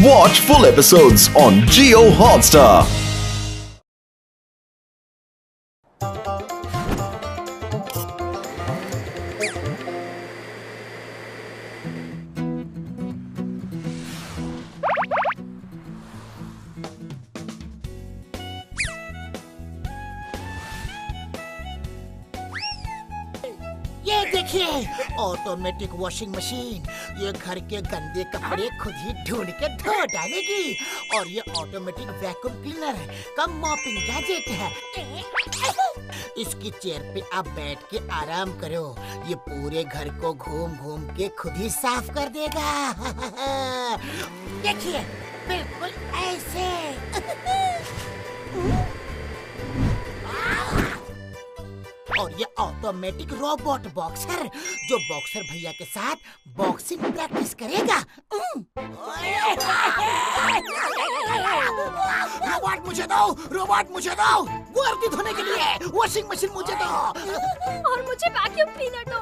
Watch full episodes on Jio Hotstar. ये देखिए automatic washing machine. ये घर के गंदे कपड़े खुद ही ढूंढ के धो डालेगी। और ये ऑटोमेटिक वैक्यूम क्लीनर कम मॉपिंग गैजेट है। इसकी चेयर पे आप बैठ के आराम करो, ये पूरे घर को घूम घूम के खुद ही साफ कर देगा। देखिए बिल्कुल ऐसे। और ये ऑटोमेटिक रोबोट बॉक्सर जो बॉक्सर भैया के साथ बॉक्सिंग प्रैक्टिस करेगा। रोबोट मुझे दो, रोबोट मुझे दो, वर्दी धोने के लिए वॉशिंग मशीन मुझे दो। और मुझे वैक्यूम क्लीनर दो।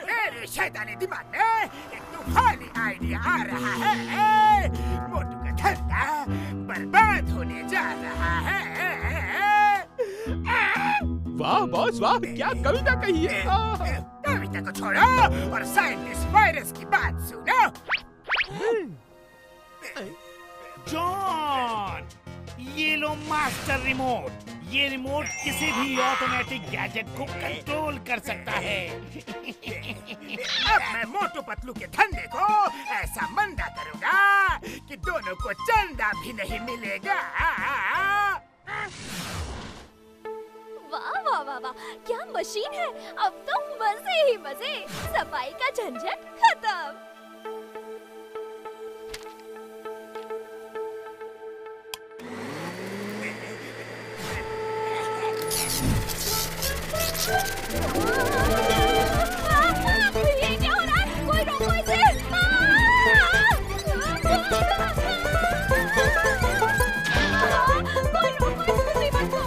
मेरे शैतानी दिमाग में एक तूफानी आइडिया आ रहा है। मोटू का धंधा बर्बाद होने जा रहा है। वाह बॉस वाह, क्या कविता कही है। कविता को छोड़ो और साइंटिस्ट वायरस की बात सुनो। जॉन, ये लो मास्टर रिमोट। ये रिमोट किसी भी ऑटोमेटिक गैजेट को कंट्रोल कर सकता है। अब मैं मोटू पतलू के धंधे को ऐसा मंदा करूंगा कि दोनों को चंदा भी नहीं मिलेगा। वाह वाह वाह वाह, क्या मशीन है। अब तो मजे ही मजे, सफाई का झंझट खत्म। ये क्या हो रहा है? कोई रोको इसे। कोई रोको इस मुसीबत को।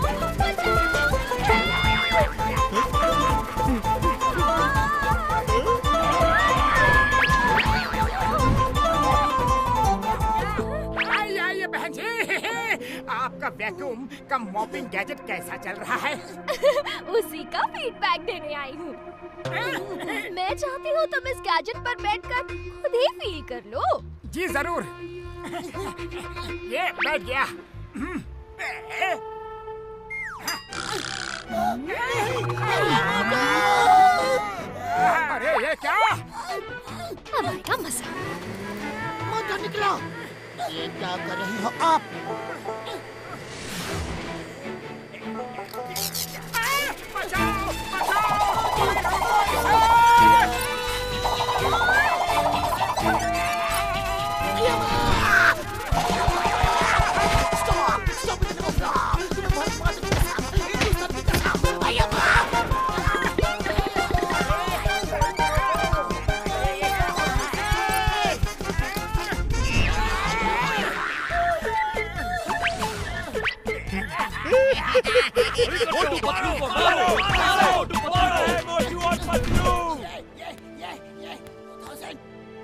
आइए बहन जी, आपका वैक्यूम कम मॉपिंग गैजेट कैसा चल रहा है? उसी का फीडबैक देने आई हूँ। मैं चाहती हूँ तुम इस गैजेट पर बैठकर खुद ही फील कर लो। जी जरूर। ये बैठ गया। अरे ये क्या? अब आएगा मजा। मोटू निकलो। ये क्या कर रही हो आप? बचाओ,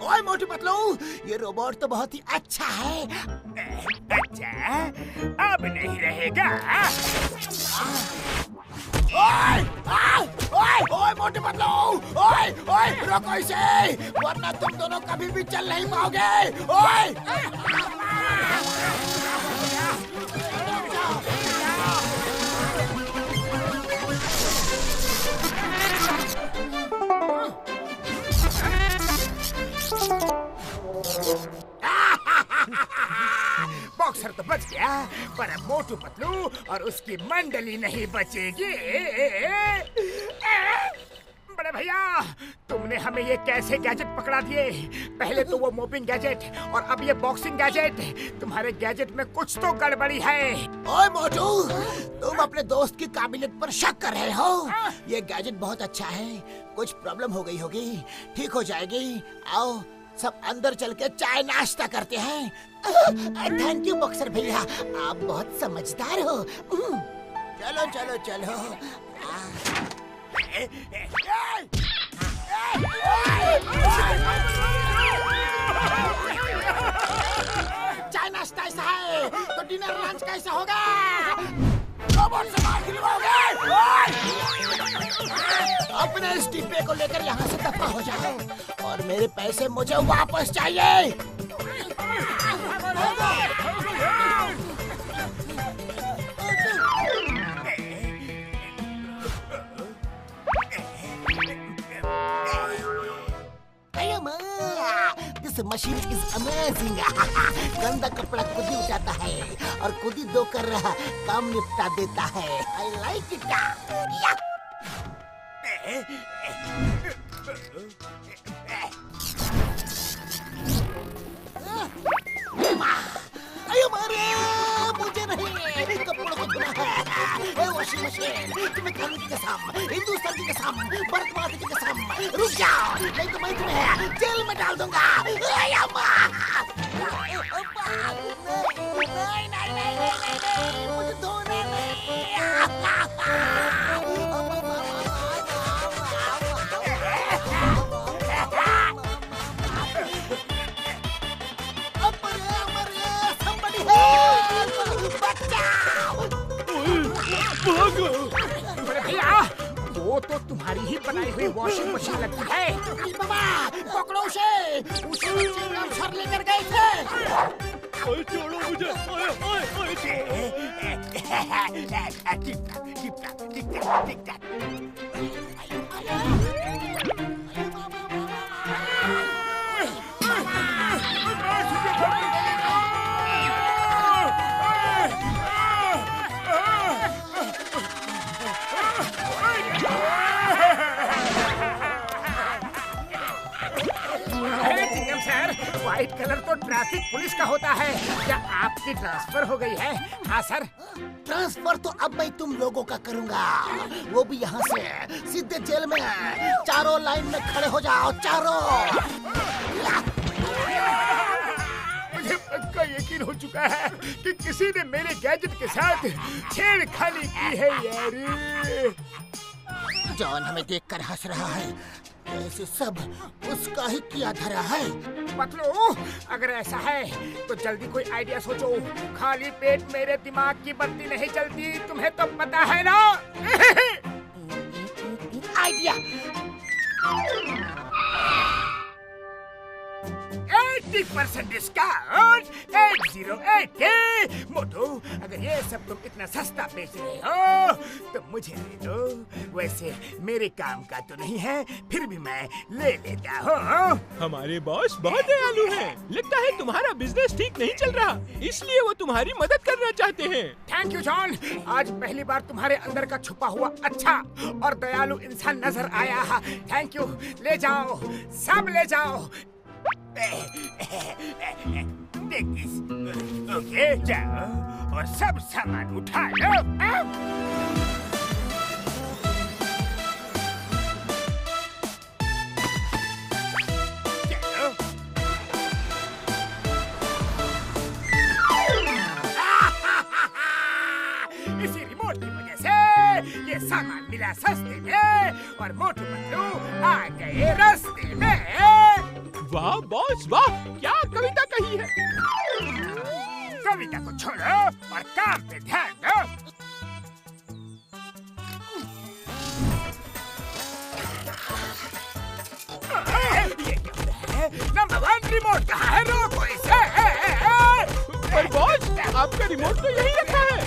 ओए मोटू पतलू, ये रोबोट तो बहुत ही अच्छा है। अच्छा, अब नहीं रहेगा। ओए, ओए, ओए मोटू पतलू, ओए, ओए, रोको इसे, वरना तुम दोनों कभी भी चल नहीं पाओगे। ओए! बॉक्सर तो बच गया, पर अब मोटू पतलू और उसकी मंडली नहीं बचेगी। बड़े भैया, तुमने हमें ये कैसे गैजेट पकड़ा दिए? पहले तो वो मोपिंग गैजेट और अब ये बॉक्सिंग गैजेट। तुम्हारे गैजेट में कुछ तो गड़बड़ी है। ओए मोटू, तुम अपने दोस्त की काबिलियत पर शक कर रहे हो। ये गैजेट बहुत अच्छा है, कुछ प्रॉब्लम हो गई होगी, ठीक हो जाएगी। आओ सब अंदर चल के चाय नाश्ता करते हैं। थैंक यू बॉक्सर भैया, आप बहुत समझदार हो। चलो चलो चलो। कैसे होगा? रोबोट से बात खिलवाओगे? अपने इस डिब्बे को लेकर यहाँ से दफा हो जाओ और मेरे पैसे मुझे वापस चाहिए। This machine is amazing. गंदा कपड़ा खुद ही उठाता है और खुद ही धोकर काम निपटा देता है। I like it. अयो मारे, मुझे नहीं, कपड़ों को धोना है। वॉशिंग मशीन, तुम्हें खाने की कसम, हिंदुस्तान की कसम, भारत माता की कसम, रुक जाओ, नहीं तो मैं तुम्हें जेल में डाल दूंगा। नहीं, मुझे धोना भैया, वो तो तुम्हारी ही बनाई हुई वॉशिंग मशीन लगती है। बाबा, पकड़ो उसे सर लेकर गए थे। ओए छोड़ो मुझे, ओए ओए ओए व्हाइट कलर तो ट्रैफिक पुलिस का होता है। क्या आपकी ट्रांसफर हो गई है? हाँ सर। ट्रांसफर तो अब मैं तुम लोगों का करूंगा, वो भी यहाँ से सीधे जेल में। चारों लाइन में खड़े हो जाओ, चारों। मुझे पक्का यकीन हो चुका है कि किसी ने मेरे गैजेट के साथ छेड़खानी की है यार। जॉन हमें देखकर हंस रहा है, ऐसे सब उसका ही किया धरा है। पतलू, अगर ऐसा है तो जल्दी कोई आइडिया सोचो। खाली पेट मेरे दिमाग की बत्ती नहीं चलती, तुम्हें तो पता है ना। आइडिया 80% डिस्काउंट 808 के। मोटू, अगर ये सब तुम इतना सस्ता बेच रहे हो तो मुझे दे दो। वैसे मेरे काम का तो नहीं है, फिर भी मैं ले लेता हूँ। हमारे बॉस बहुत दयालु हैं। लगता है तुम्हारा बिजनेस ठीक नहीं चल रहा, इसलिए वो तुम्हारी मदद करना चाहते हैं। थैंक यू जॉन, आज पहली बार तुम्हारे अंदर का छुपा हुआ अच्छा और दयालु इंसान नजर आया। थैंक यू, ले जाओ, सब ले जाओ। ओके, जाओ और सब सामान उठा लो। चलो। इसी रिमोट की वजह से ये सामान मिला सस्ते में और मोटू पतलू आ गए रास्ते में। वाह बॉस वाह, क्या कविता कही है। कविता को छोड़ो और काम पे ध्यान दो। नंबर 1 रिमोट कहाँ है? रोको इसे। पर बॉस, आपका रिमोट तो यही रखा है।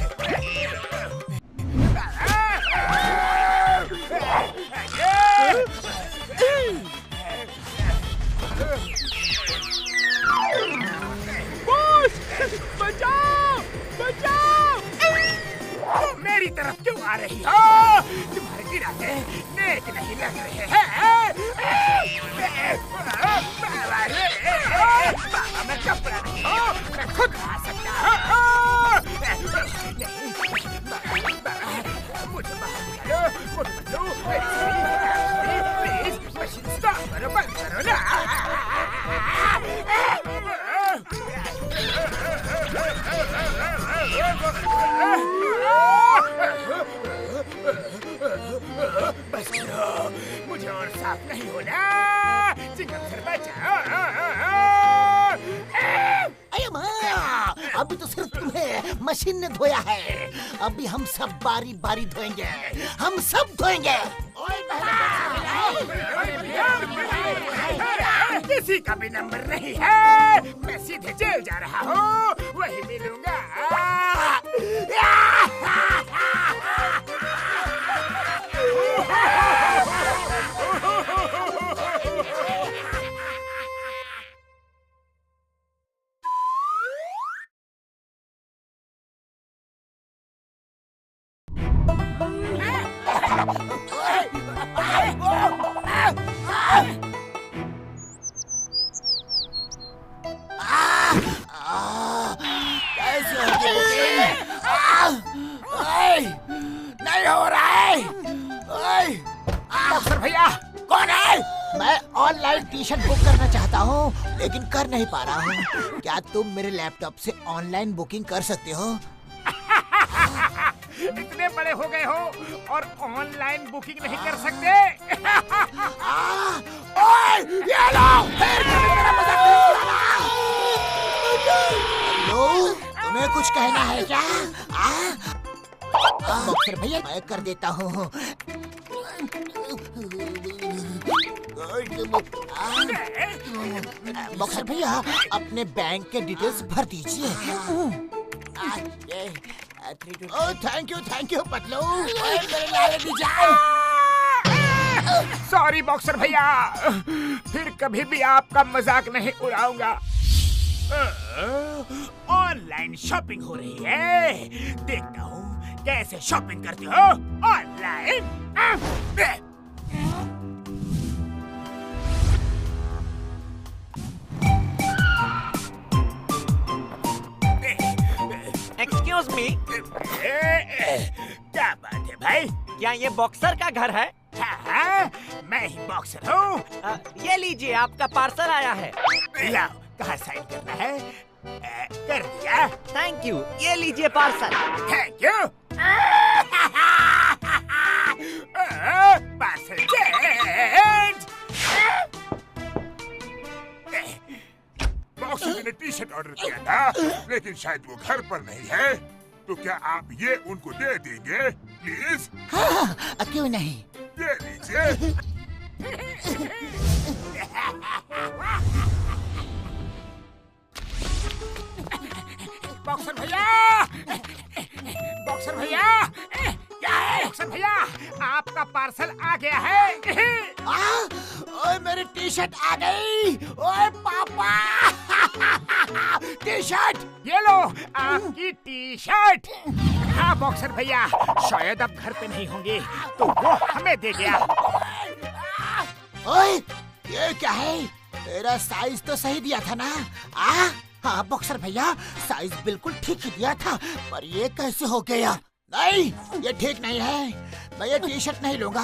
बॉस, बचाओ बचाओ। तुम मेरी तरफ क्यों आ रही हो? तुम्हारे इरादे नेक नहीं लग रहे हैं। बाबा, मैं कपड़ा नहीं हूँ, मैं खुद आ सकता हूँ। मुझे बाहर निकालो, प्लीज मशीन स्टॉप करो, बंद करो ना। बस करो, मुझे और साफ नहीं होना। चिकन सर बचा अभी तो सिर्फ तुम्हें मशीन ने धोया है, अभी हम सब बारी बारी धोएंगे, हम सब धोएंगे। किसी का भी नंबर नहीं है, मैं सीधे जेल जा रहा हूँ, वही मिलूंगा। नहीं हो रहा है। बॉक्सर भैया, कौन है? मैं ऑनलाइन टी शर्ट बुक करना चाहता हूँ, लेकिन कर नहीं पा रहा हूँ। क्या तुम मेरे लैपटॉप से ऑनलाइन बुकिंग कर सकते हो? इतने बड़े हो गए हो और ऑनलाइन बुकिंग नहीं कर सकते? ओए, ये लो, फिर मेरा मजाक नहीं उड़ाना। लो, तुम्हें कुछ कहना है क्या? बॉक्सर भैया, मैं कर देता हूँ। बॉक्सर भैया, अपने बैंक के डिटेल्स भर दीजिए। Thank you Patlu. Sorry boxer भैया, फिर कभी भी आपका मजाक नहीं उड़ाऊंगा। ऑनलाइन शॉपिंग हो रही है, देखता हूँ कैसे शॉपिंग करते हो ऑनलाइन। एक्सक्यूज मी, क्या बात है भाई? क्या ये बॉक्सर का घर है? हाँ, मैं ही बॉक्सर हूँ। ये लीजिए, आपका पार्सल आया है। लाओ, कहाँ साइन करना है? कर दिया। थैंक यू, ये लीजिए parcel. Thank you. Parcel change. Boxer ने टी शर्ट ऑर्डर किया था, लेकिन शायद वो घर पर नहीं है, तो क्या आप ये उनको दे देंगे प्लीज? हाँ, क्यों नहीं? ये लीजिए। बॉक्सर भैया, बॉक्सर भैया, क्या है? बॉक्सर भैया, आपका पार्सल आ गया है। ओए, मेरी टी शर्ट आ गई। ओए पापा, टी शर्ट, ये लो आपकी टी शर्ट। हाँ बॉक्सर भैया, शायद आप घर पे नहीं होंगे, तो वो हमें दे गया। ओए, ये क्या है? तेरा साइज तो सही दिया था ना? हाँ बॉक्सर भैया, साइज बिल्कुल ठीक ही दिया था, पर ये कैसे हो गया? नहीं, ये ठीक नहीं है। मैं ये टी शर्ट नहीं लूंगा।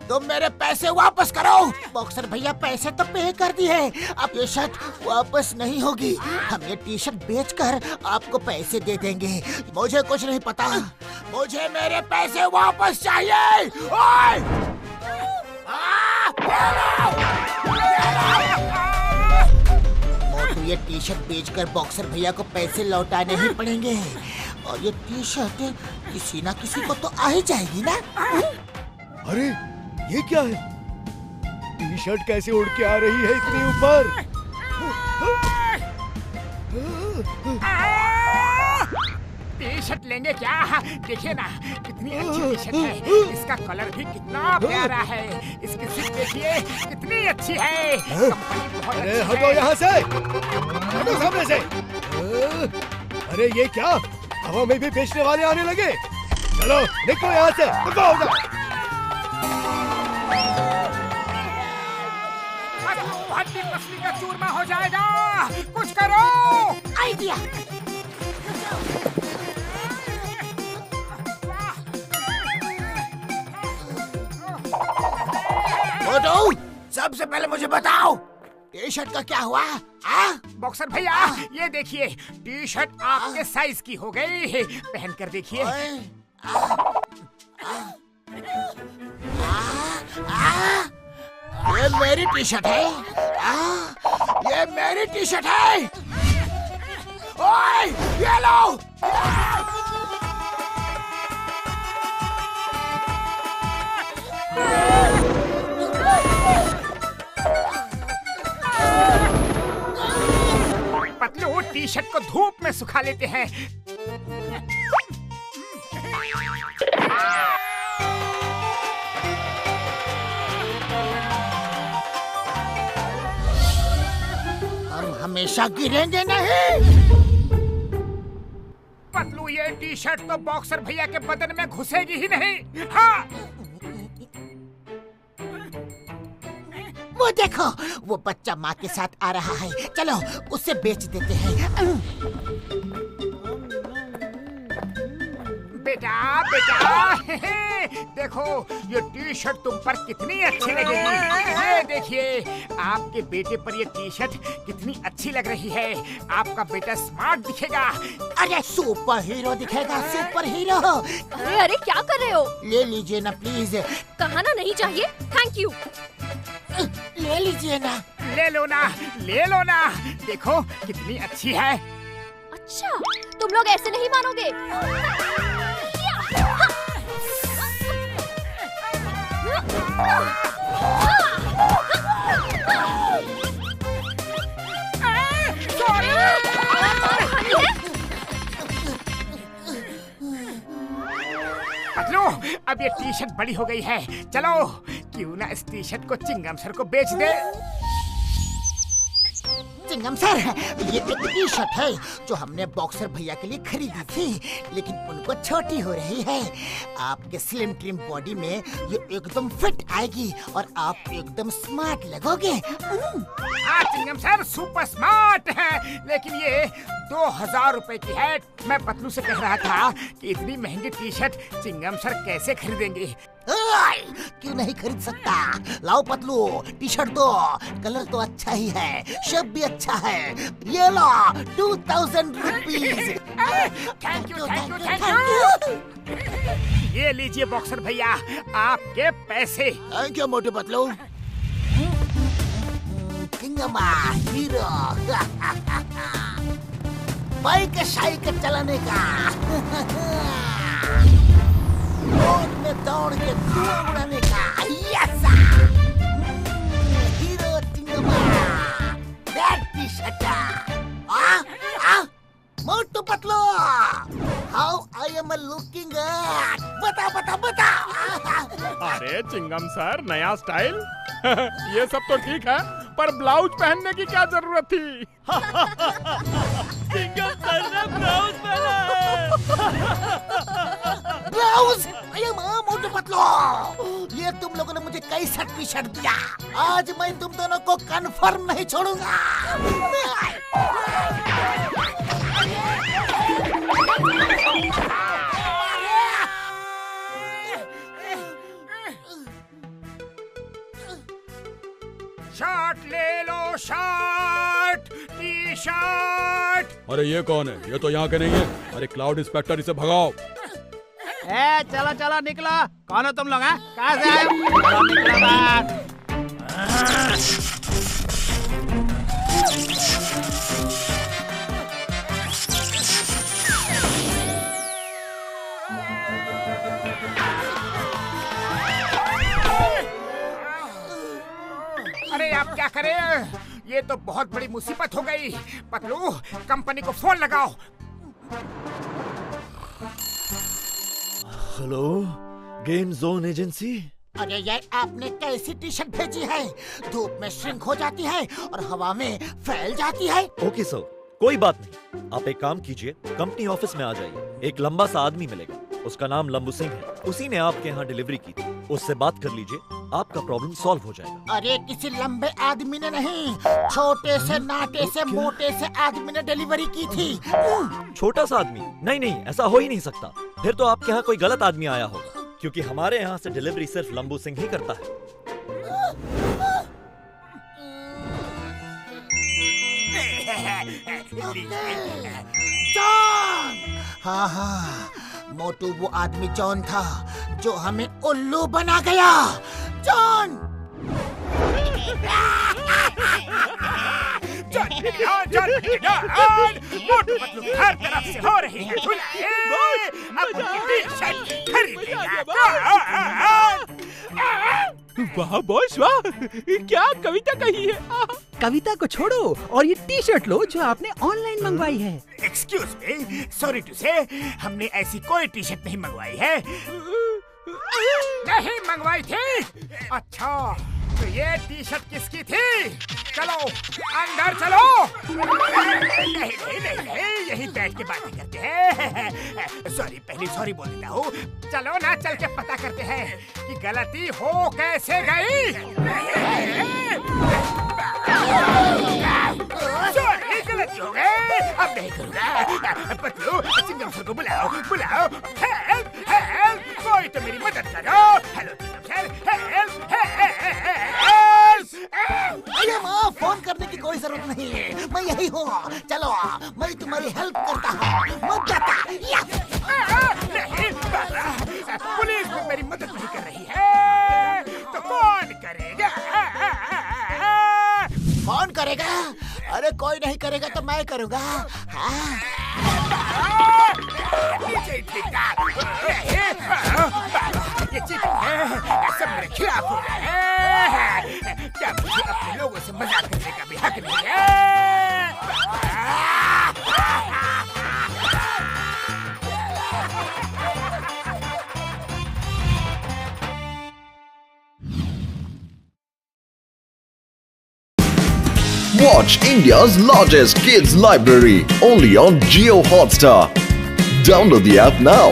तुम मेरे पैसे वापस करो। बॉक्सर भैया, पैसे तो पे कर दिए, अब ये शर्ट वापस नहीं होगी। हम ये टी शर्ट बेचकर आपको पैसे दे देंगे। मुझे कुछ नहीं पता, मुझे मेरे पैसे वापस चाहिए। ओए! मोटू, ये टी शर्ट बेचकर बॉक्सर भैया को पैसे लौटाने ही पड़ेंगे, और ये टी शर्ट किसी ना किसी को तो आ ही जाएगी ना। अरे ये क्या है? टी शर्ट कैसे उड़ के आ रही है इतनी ऊपर? टी शर्ट लेंगे क्या? देखिए ना, कितनी अच्छी टी शर्ट है। इसका कलर भी कितना प्यारा है। इसकी सिप देखिए, कितनी अच्छी है। कंपनी बहुत अरे अच्छी हटो है। यहाँ से, हटो सामने से। अरे ये क्या? हवा में भी बेचने वाले आने लगे। चलो निकलो यहाँ से, निकलो उधर। हड्डी पसली का चूरमा हो जाएगा। कुछ करो। आइडिया। मोटू, सबसे पहले मुझे बताओ, टी शर्ट का क्या हुआ? बॉक्सर भैया, ये देखिए, टी शर्ट आपके साइज की हो गई। पहन कर देखिए। ये मेरी टी शर्ट है। ये मेरी टी शर्ट है। ओए, ये लो। पतलू, टी शर्ट को धूप में सुखा लेते हैं। हम हमेशा गिरेंगे नहीं। पतलू, ये टी शर्ट तो बॉक्सर भैया के बदन में घुसेगी ही नहीं। हाँ। वो देखो, वो बच्चा माँ के साथ आ रहा है। चलो उसे बेच देते हैं। बेटा बेटा, देखो ये टी शर्ट तुम पर कितनी अच्छी लगेगी। ये देखिए, आपके बेटे पर ये टी शर्ट कितनी अच्छी लग रही है। आपका बेटा स्मार्ट दिखेगा। अरे सुपर हीरो दिखेगा, सुपर हीरो। अरे अरे, क्या कर रहे हो? ले लीजिए ना प्लीज। कहा ना नहीं चाहिए। Thank you. ले लीजिए ना। ले लो ना, ले लो ना। देखो कितनी अच्छी है। अच्छा, तुम लोग ऐसे नहीं मानोगे। पतलू, अब ये टी शर्ट बड़ी हो गई है। चलो क्यों ना इस टी शर्ट को चिंगम सर को बेच दे। चिंगम सर, ये एक टी शर्ट है जो हमने बॉक्सर भैया के लिए खरीदी थी, लेकिन उनको छोटी हो रही है। आपके स्लिम ट्रिम बॉडी में ये एकदम फिट आएगी और आप एकदम स्मार्ट लगोगे। हाँ चिंगम सर, सुपर स्मार्ट है, लेकिन ये 2000 रुपए की है। मैं पतलू से कह रहा था कि इतनी महंगी टी शर्ट चिंगम सर कैसे खरीदेंगे। क्यों नहीं खरीद सकता? लाओ पतलू, टी शर्ट दो। कलर तो अच्छा ही है, शेप भी अच्छा है। ये लो 2000 rupees. Thank you, thank you, thank you. ये लीजिए बॉक्सर भैया, आपके पैसे। Thank you Motu Patlu. किंगमा हीरो। बाइक शाइक चलाने का। रोड में दौड़ के धुआं उड़ाने का। यस हीरो चिंगमा। That T-shirt. Motu Patlu, how I am looking? बता बता बता। अरे चिंगम सर, नया स्टाइल। ये सब तो ठीक है, पर ब्लाउज पहनने की क्या जरूरत थी? चिंगम सर ने ब्लाउज पहना है। ब्लाउज? अरे माँ मोटू पतलू, ये तुम लोगों ने मुझे कैसा टी शर्ट दिया? आज मैं तुम दोनों को कंफर्म नहीं छोड़ूंगा। शर्ट ले लो, शर्ट, टी शर्ट। अरे ये कौन है? ये तो यहाँ के नहीं है। अरे क्लाउड इंस्पेक्टर, इसे भगाओ। ए, चलो चलो निकलो। कौन हो तुम लोग? कहाँ से आए हो? चलो निकलो बाहर। अरे आप क्या करें? ये तो बहुत बड़ी मुसीबत हो गई। पतलू, कंपनी को फोन लगाओ। Hello, game zone agency. अरे यार, आपने कैसी टी शर्ट भेजी है? धूप में श्रिंक हो जाती है और हवा में फैल जाती है। ओके सर, कोई बात नहीं। आप एक काम कीजिए, कंपनी ऑफिस में आ जाइए। एक लंबा सा आदमी मिलेगा, उसका नाम लंबू सिंह है। उसी ने आपके यहाँ डिलीवरी की थी। उससे बात कर लीजिए, आपका प्रॉब्लम सॉल्व हो जाएगा। अरे किसी लंबे आदमी ने नहीं, छोटे से नाटे से मोटे से आदमी ने डिलीवरी की थी। छोटा सा आदमी? नहीं नहीं, ऐसा हो ही नहीं सकता। फिर तो आपके यहाँ कोई गलत आदमी आया होगा, क्योंकि हमारे यहाँ से डिलीवरी सिर्फ लंबू सिंह ही करता है। जॉन! हाँ हाँ, मोटू वो आदमी जॉन था जो हमें उल्लू बना गया। जॉन! मोटू पतलू हर तरफ से हो रही है धुलाई। अब उनकी टी-शर्ट खरीदेगा। वाह बॉस वाह, क्या कविता कही है। कविता को छोड़ो और ये टी शर्ट लो जो आपने ऑनलाइन मंगवाई है। एक्सक्यूज मी, सॉरी टू से, हमने ऐसी कोई टी शर्ट नहीं मंगवाई है। नहीं मंगवाई थी? अच्छा तो ये टी शर्ट किसकी थी? चलो अंदर चलो। नहीं, यही बैठ के बातें करते हैं। सॉरी, पहले सॉरी बोल देता हूँ। चलो ना, चल के पता करते हैं कि गलती हो कैसे गई। सॉरी, गलती हो गई, अब नहीं करूँगा। पतलू, चिंगम सर को बुलाओ। हेल्प, कोई तो मेरी मदद करो। हेलो चिंगम सर, हेल्प। अरे माँ, फोन करने की कोई जरूरत नहीं है, मैं यही हूँ। चलो मैं तुम्हारी हेल्प करता हूँ। मत जाता। नहीं बाबा, पुलिस भी मेरी मदद नहीं कर रही है, तो कौन करेगा? कौन करेगा? अरे कोई नहीं करेगा तो मैं करूँगा। ये चीटिंग है, सब मेरे खिलाफ हो रहा है। क्या मुझे अपने लोगों से मजाक करने का भी हक नहीं है? Watch India's largest kids library only on Jio Hotstar. Download the app now.